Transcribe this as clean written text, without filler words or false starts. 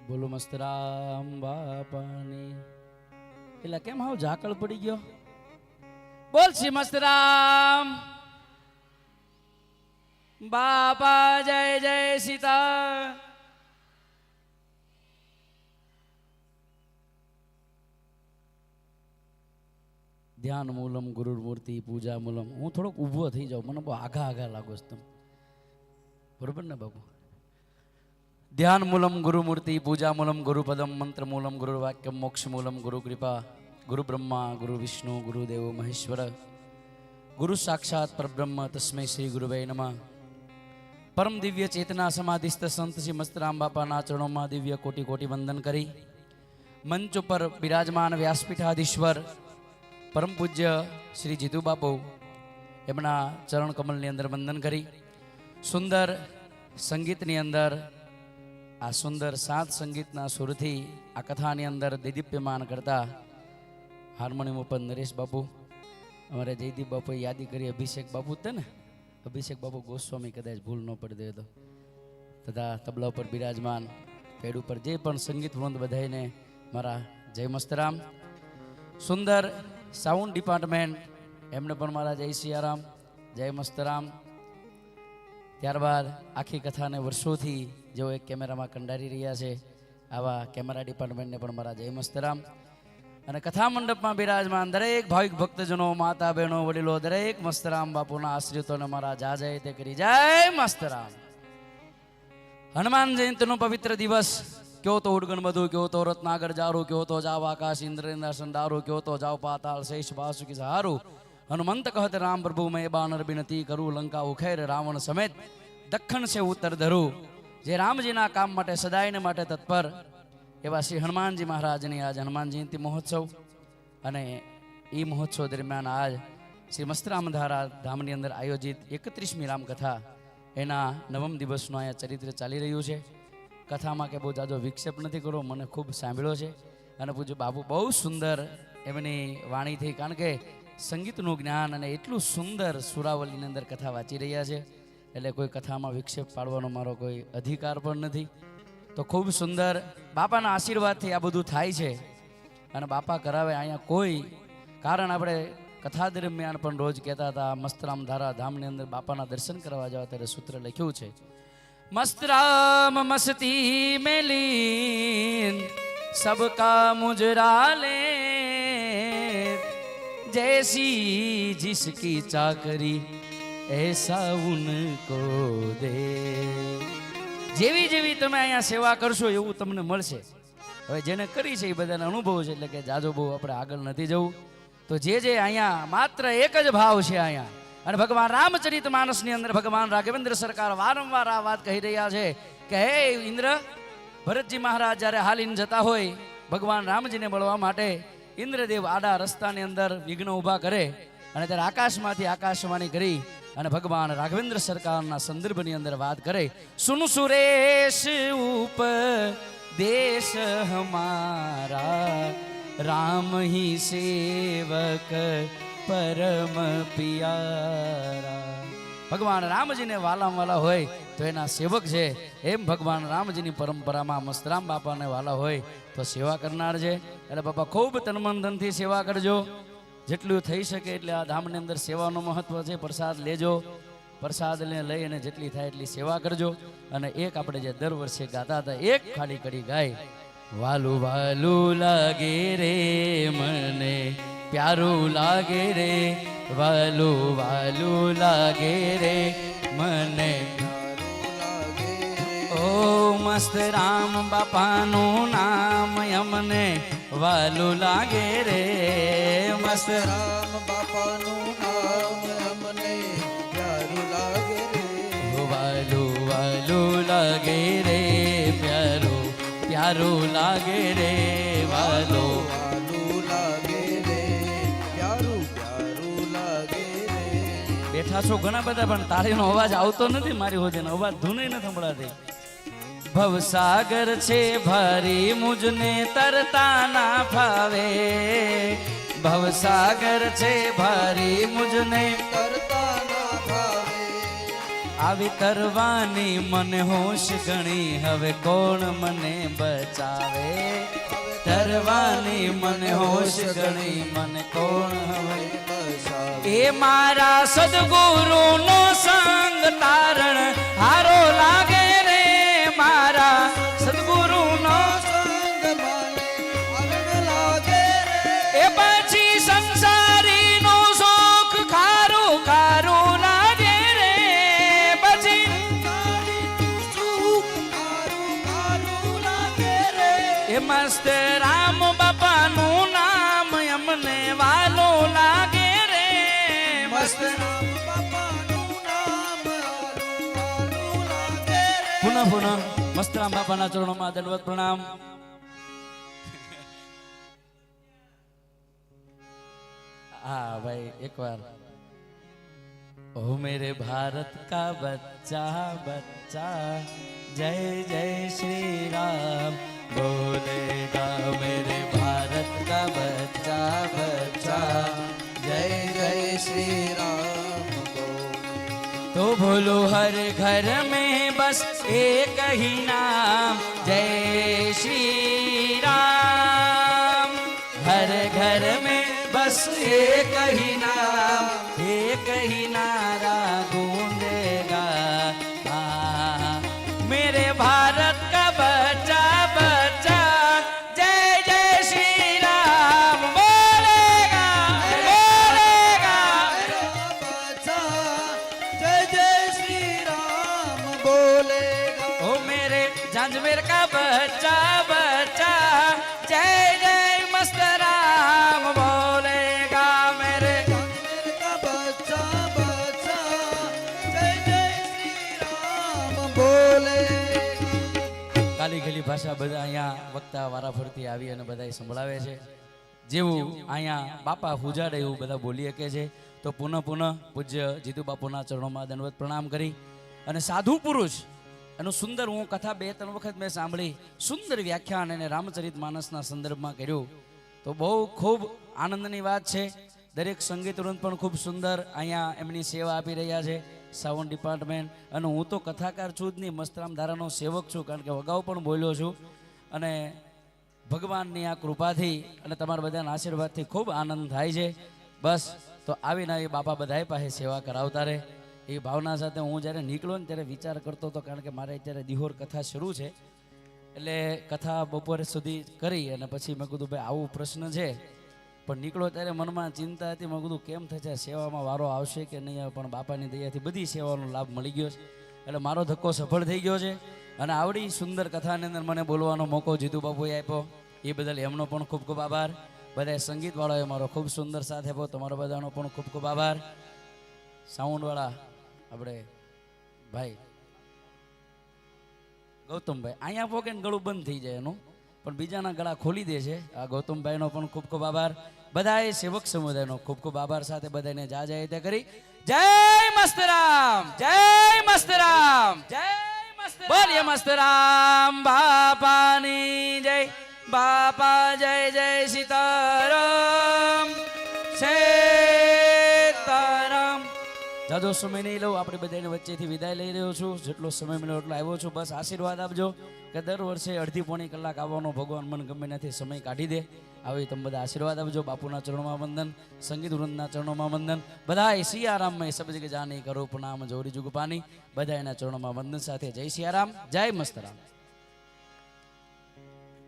બોલો મસ્ત રામ બાપાની. એટલે કેમ હાવ ઝાકળ પડી ગયો? બોલ શ્રી મસ્ત રામ બાપા જય જય સીતા. ધ્યાન મૂલમ ગુરુ મૂર્તિ પૂજા મૂલમ. હું થોડોક ઊભો થઈ જાઉં, મને બહુ આઘા આઘા લાગો છો તમે, બરોબર ને બાબુ? ધ્યાન મૂલમ ગુરુ મૂર્તિ પૂજા મૂલમ ગુરુ પદમ મંત્ર મૂલમ ગુરુ વાક્યમ મોક્ષ મૂલમ ગુરુ કૃપા ગુરુ બ્રહ્મા ગુરુ વિષ્ણુ ગુરુદેવ મહેશ્વર ગુરુ સાક્ષાત પરબ્રહ્મ તસ્મૈ શ્રી ગુરુવે નમઃ. પરમ દિવ્ય ચેતના સમાધિસ્થ સંત શ્રી મસ્તરામ બાપાના ચરણોમાં દિવ્ય કોટી કોટી વંદન કરી મંચ ઉપર બિરાજમાન વ્યાસપીઠાધીશ્વર પરમ પૂજ્ય શ્રી જીતુ બાપુ એમના ચરણ કમલની અંદર વંદન કરી સુંદર સંગીતની અંદર આ સુંદર સાત સંગીતના સુરથી આ કથાની અંદર દેદીપ્યમાન કરતા હાર્મોનિયમ ઉપર નરેશ બાપુ, અમારે જયદીપ બાપુએ યાદી કરી અભિષેક બાપુ તે ને, અભિષેક બાપુ ગોસ્વામી કદાચ ભૂલ ન પડી દે તો, તથા તબલા ઉપર બિરાજમાન પેડ ઉપર જે પણ સંગીત વૃંદ બધાઈને મારા જય મસ્તરામ. સુંદર સાઉન્ડ ડિપાર્ટમેન્ટ એમને પણ મારા જય સિયારામ જય મસ્તરામ. ત્યારબાદ આખી કથાને વર્ષોથી જેઓ એક કેમેરામાં કંડારી રહ્યા છે આવા કેમેરા ડિપાર્ટમેન્ટને પણ મારા જય મસ્તરામ. અને કથા મંડપમાં બિરાજમાન દરેક ભાવિક ભક્તજનો, માતા બહેનો, વડીલો, દરેક મસ્તરામ બાપુના આશ્રિતોને મારા જા જય તે કરી જય મસ્તરામ. હનુમાન જયંતીનો પવિત્ર દિવસ, ક્યો તો ઉડગણ બધું, ક્યો તો રત્નાગર જારું, ક્યો તો જાવ આકાશ ઇન્દ્રના સંડારું, ક્યો તો જાવ પાતાળ શેષ વાસુકી સહારું. હનુમંત કહત રામ પ્રભુ મેં બાનર બિનતી કરું, લંકા ઉખેર રાવણ સમેત દખણ છે ઉત્તર ધરું. જે રામજીના કામ માટે સદાયને માટે તત્પર એવા શ્રી હનુમાનજી મહારાજની આજ હનુમાન જયંતિ મહોત્સવ, અને એ મહોત્સવ દરમિયાન આજ શ્રી મસ્તરામ ધામની અંદર આયોજિત 31મી રામકથા એના નવમ દિવસનું અહીંયા ચરિત્ર ચાલી રહ્યું છે. કથામાં કે બહુ જાજો વિક્ષેપ નથી કરવો, મને ખૂબ સાંભળ્યો છે અને પૂજ્ય બાપુ બહુ સુંદર એમની વાણી થઈ, કારણ કે સંગીતનું જ્ઞાન અને એટલું સુંદર સુરાવલીની અંદર કથા વાંચી રહ્યા છે, એટલે કોઈ કથામાં વિક્ષેપ પાડવાનો મારો કોઈ અધિકાર પણ નથી. તો ખૂબ સુંદર બાપાના આશીર્વાદથી આ બધું થાય છે અને બાપા કરાવે અહીંયા કોઈ કારણ. આપણે કથા દરમિયાન પણ રોજ કહેતા હતા મસ્તરામ ધામની અંદર બાપાના દર્શન કરવા જવા ત્યારે સૂત્ર લખ્યું છે, મસ્તરામ મસ્તી में लीन सबका मुजरा ले, जैसी जिसकी चाकरी ऐसा उनको दे. જેવી જેવી તમે અહીંયા સેવા કરશો એવું તમને મળશે. હવે જેને કરી છે એ બધાને અનુભવ છે, એટલે કે જાજો બહુ આપણે આગળ નથી જવું. તો જે અહીંયા માત્ર એક જ ભાવ છે અહીંયા, અને ભગવાન રામચરિત માનસની અંદર ભગવાન રાઘવેન્દ્ર સરકાર વારંવાર આ વાત કહી રહ્યા છે કે હે ઇન્દ્ર, ભરતજી મહારાજ જ્યારે હાલીને જતા હોય ભગવાન રામજીને મળવા માટે, ઇન્દ્રદેવ આડા રસ્તાની અંદર વિઘ્ન ઊભા કરે અને ત્યારે આકાશમાંથી આકાશવાણી કરી અને ભગવાન રાઘવેન્દ્ર સરકારના સંદર્ભની અંદર વાત કરે, સુન સુરેશ ઉપ દેશ હમારા રામ હી સેવક પરમ પિયારા. ભગવાન રામજીને વાલામાં વાલા હોય તો એના સેવક છે, એમ ભગવાન રામજીની પરંપરામાં મસ્તરામ બાપાને વાલા હોય તો સેવા કરનાર છે. એટલે બાપા ખૂબ તનમન ધનથી સેવા કરજો, જેટલું થઈ શકે એટલે આ ધામની અંદર સેવાનું મહત્વ છે. પ્રસાદ લેજો, પ્રસાદને લઈ અને જેટલી થાય એટલી સેવા કરજો. અને એક આપણે જે દર વર્ષે ગાતા હતા એક ખાલી કડી ગાય, વાલું વાલું લાગે રે મને પ્યારું લાગે રે, વાલું વાલું લાગે રે મને, ઓ મસ્ત રામ બાપાનું નામ અમને વાલું લાગે રે, મસ્ત રામ બાપાનું નામ અમને પ્યારું લાગે રે, વાલું વાલું લાગે રે પ્યારું પ્યારું લાગે રે, વાલું વાલું લાગે રે પ્યારું પ્યારું લાગે રે. બેઠા છો ઘણા બધા પણ તાળીનો અવાજ આવતો નથી મારી હોજેનો અવાજ ધૂને ન સંભળાતી. ભવસાગર છે ભારી મુજને તરતા ના ફાવે, ભવસાગર છે ભારી મુજને તરતા ના ભાવે, આવી તરવાની મને હોશ ગણી, હવે કોણ મને બચાવે? તરવાની મને હોશ ગણી, મને કોણ હવે બસાવે. એ મારા સદગુરુનો સંગ તારણ હારો લાગે રે, મારા સદગુરુનો સંગ મને આનંદ લાગે રે. એ પછી સંસારીનો સુખ ખારું ખારું લાગે રે, પછી સુખ મારું મારું લાગે રે. એ મસ્ત રામ બાપાનું નામ અમને વાલું લાગે રે, મસ્ત રામ બાપાનું નામ આલું આલું લાગે રે. પુનઃ પુનઃ મસ્તરામ બાપાના ચરણોમાં દંડવત પ્રણામ. હા ભાઈ એકવાર. ओ मेरे भारत का बच्चा बच्चा जय जय श्री राम बोलेगा, मेरे भारत का बच्चा बच्चा जय जय श्री राम बोले. तो बोलो हर घर में बस एक ही नाम जय श्री राम, हर घर में बस एक ही नाम, एक ही नारा गूंजेगा, हाँ मेरे भारत का बच्चा बच्चा जय जय श्री राम बोलेगा बोलेगा. बच्चा जय जय श्री राम बोलेगा. ओ मेरे जांजमेर का बच्चा बच्चा जय जय मस्त राम बोलेगा, मेरे मेरे का बच्चा बच्चा जय जय श्री राम बोलेगा. કાલી ગલી ભાષા બધા અહીંયા વક્તા વારાફરતી આવી અને બધા સંભળાવે છે. જેવું અહીંયા બાપા હુજાડે એવું બધા બોલી શકે છે. તો પુનઃ પુનઃ પૂજ્ય જીતુ બાપુના ચરણોમાં દંડવત પ્રણામ કરી અને સાધુ પુરુષ એનું સુંદર હું કથા 2-3 વખત મેં સાંભળી, સુંદર વ્યાખ્યાન એને રામચરિત માનસના સંદર્ભમાં કર્યું. તો બહુ ખૂબ આનંદની વાત છે. દરેક સંગીત વૃંદ પણ ખૂબ સુંદર અહીંયા એમની સેવા આપી રહ્યા છે, સાઉન્ડ ડિપાર્ટમેન્ટ. અને હું તો કથાકાર છું જ નહીં, મસ્તરામ ધારાનો સેવક છું, કારણ કે અગાઉ પણ બોલ્યો છું. અને ભગવાનની આ કૃપાથી અને તમારા બધાના આશીર્વાદથી ખૂબ આનંદ થાય છે. બસ તો આવીને આવી બાપા બધાય પાસે સેવા કરાવતા રહે એ ભાવના સાથે હું જ્યારે નીકળ્યો ને ત્યારે વિચાર કરતો હતો, કારણ કે મારે અત્યારે દિહોર કથા શરૂ છે. એટલે કથા બપોરે સુધી કરી અને પછી મેં કીધું ભાઈ આવું પ્રશ્ન છે, પણ નીકળો ત્યારે મનમાં ચિંતા હતી. મેં કીધું કેમ થશે, સેવામાં વારો આવશે કે નહીં આવે, પણ બાપાની દયાથી બધી સેવાનો લાભ મળી ગયો છે. એટલે મારો ધક્કો સફળ થઈ ગયો છે. અને આવડી સુંદર કથાની અંદર મને બોલવાનો મોકો જીતુ બાપુએ આપ્યો, એ બદલ એમનો પણ ખૂબ ખૂબ આભાર. બધા સંગીતવાળાએ મારો ખૂબ સુંદર સાથ આપ્યો, તમારા બધાનો પણ ખૂબ ખૂબ આભાર. સાઉન્ડવાળા આપણે ભાઈ ગૌતમભાઈ અહીંયા પોકે ને ગળું બંધ થઈ જાય એનું, પણ બીજાના ગળા ખોલી દે છે. આ ગૌતમભાઈનો પણ ખૂબ ખૂબ આભાર. બધાએ સેવક સમુદાયનો ખૂબ ખૂબ આભાર સાથે બધાને જા જાય તે કરી. જય મસ્તરામ, જય મસ્તરામ, જય મસ્તરામ, બોલીએ મસ્તરામ બાપાની જય. બાપા જય જય સીતારામ સીતારામ. જાજો સમય નહીં લઉં, આપણે બધાને વચ્ચેથી વિદાય લઈ રહ્યો છું. જેટલો સમય મળ્યો એટલો આવ્યો છું. બસ આશીર્વાદ આપજો કે દર વર્ષે અડધી પોણી કલાક આવવાનો ભગવાન મન ગમે નથી સમય કાઢી દે. આવી તમે બધા આશીર્વાદ આપજો. બાપુના ચરણોમાં વંદન, સંગીત વૃંદના ચરણોમાં વંદન. બધા સિયારામમાં સબ જગ્યાએ જાની કરો પ્રણામ જોરી જુગ પાની. બધા એના ચરણોમાં વંદન સાથે જય સિયારામ, જય મસ્તરામ.